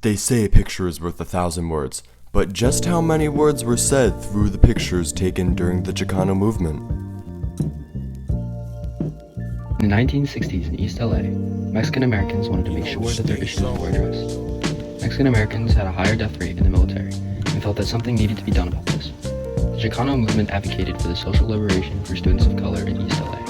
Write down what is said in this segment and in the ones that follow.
They say a picture is worth 1,000 words, but just how many words were said through the pictures taken during the Chicano movement? In the 1960s in East LA, Mexican Americans wanted to make sure that their issues were addressed. Mexican Americans had a higher death rate in the military and felt that something needed to be done about this. The Chicano movement advocated for the social liberation for students of color in East LA.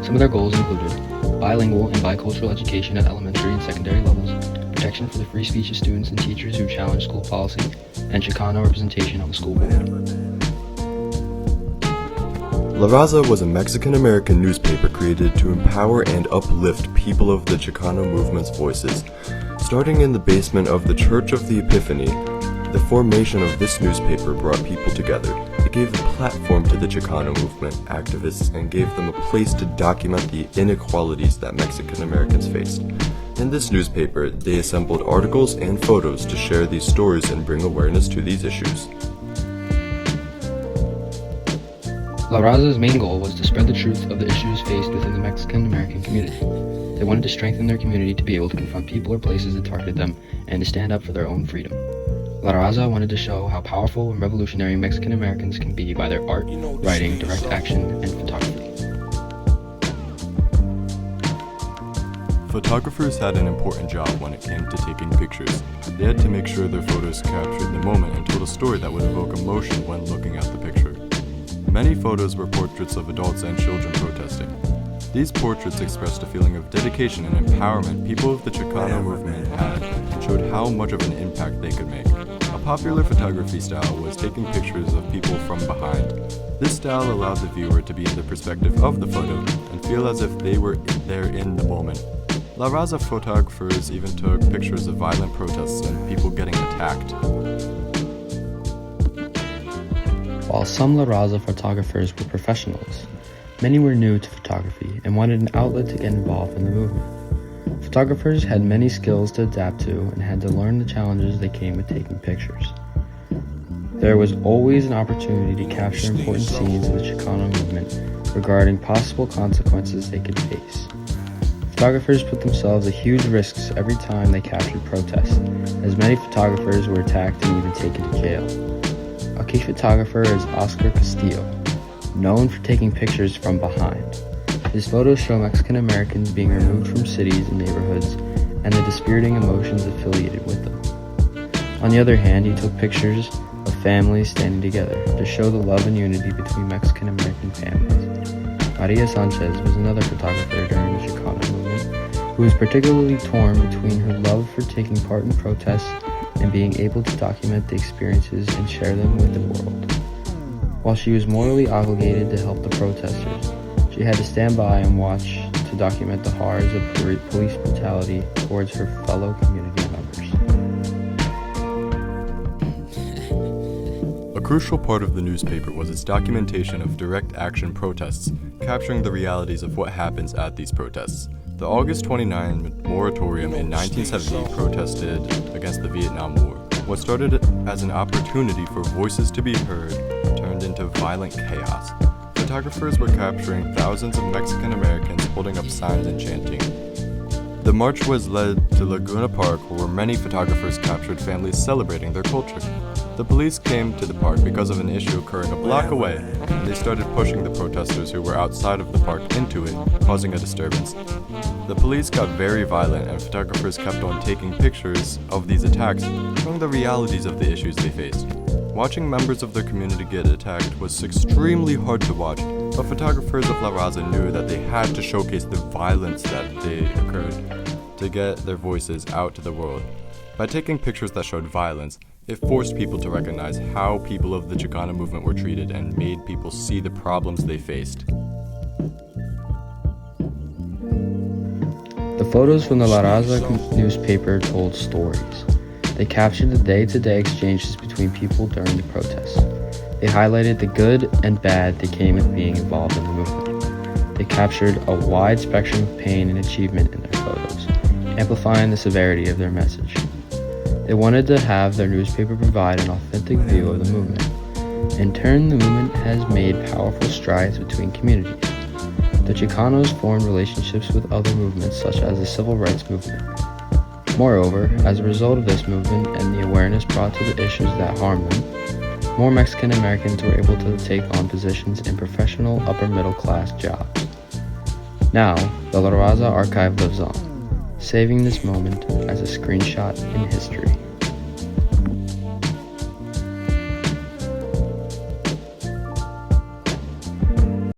Some of their goals included bilingual and bicultural education at elementary and secondary levels, protection for the free speech of students and teachers who challenge school policy, and Chicano representation on the school board. La Raza was a Mexican-American newspaper created to empower and uplift people of the Chicano movement's voices. Starting in the basement of the Church of the Epiphany, the formation of this newspaper brought people together. It gave a platform to the Chicano movement activists and gave them a place to document the inequalities that Mexican Americans faced. In this newspaper, they assembled articles and photos to share these stories and bring awareness to these issues. La Raza's main goal was to spread the truth of the issues faced within the Mexican American community. They wanted to strengthen their community to be able to confront people or places that targeted them and to stand up for their own freedom. La Raza wanted to show how powerful and revolutionary Mexican Americans can be by their art, writing, direct action, and photography. Photographers had an important job when it came to taking pictures. They had to make sure their photos captured the moment and told a story that would evoke emotion when looking at the picture. Many photos were portraits of adults and children protesting. These portraits expressed a feeling of dedication and empowerment people of the Chicano movement had and showed how much of an impact they could make. A popular photography style was taking pictures of people from behind. This style allowed the viewer to be in the perspective of the photo and feel as if they were there in the moment. La Raza photographers even took pictures of violent protests and people getting attacked. While some La Raza photographers were professionals, many were new to photography and wanted an outlet to get involved in the movement. Photographers had many skills to adapt to and had to learn the challenges that came with taking pictures. There was always an opportunity to capture important scenes of the Chicano movement regarding possible consequences they could face. Photographers put themselves at huge risks every time they captured protests, as many photographers were attacked and even taken to jail. A key photographer is Oscar Castillo, known for taking pictures from behind. His photos show Mexican Americans being removed from cities and neighborhoods and the dispiriting emotions affiliated with them. On the other hand, he took pictures of families standing together to show the love and unity between Mexican American families. Maria Sanchez was another photographer during the Chicano movement who was particularly torn between her love for taking part in protests and being able to document the experiences and share them with the world. While she was morally obligated to help the protesters, she had to stand by and watch to document the horrors of police brutality towards her fellow community members. A crucial part of the newspaper was its documentation of direct action protests, capturing the realities of what happens at these protests. The August 29 moratorium in 1970 protested against the Vietnam War. What started as an opportunity for voices to be heard turned into violent chaos. Photographers were capturing thousands of Mexican Americans holding up signs and chanting. The march was led to Laguna Park, where many photographers captured families celebrating their culture. The police came to the park because of an issue occurring a block away, and they started pushing the protesters who were outside of the park into it, causing a disturbance. The police got very violent, and photographers kept on taking pictures of these attacks, showing the realities of the issues they faced. Watching members of their community get attacked was extremely hard to watch, but photographers of La Raza knew that they had to showcase the violence that they occurred to get their voices out to the world. By taking pictures that showed violence, it forced people to recognize how people of the Chicano movement were treated and made people see the problems they faced. The photos from the La Raza newspaper told stories. They captured the day-to-day exchanges between people during the protests. They highlighted the good and bad that came with being involved in the movement. They captured a wide spectrum of pain and achievement in their photos, amplifying the severity of their message. They wanted to have their newspaper provide an authentic view of the movement. In turn, the movement has made powerful strides between communities. The Chicanos formed relationships with other movements such as the civil rights movement. Moreover, as a result of this movement and the awareness brought to the issues that harm them, more Mexican Americans were able to take on positions in professional upper middle class jobs. Now, the La Raza archive lives on, saving this moment as a screenshot in history.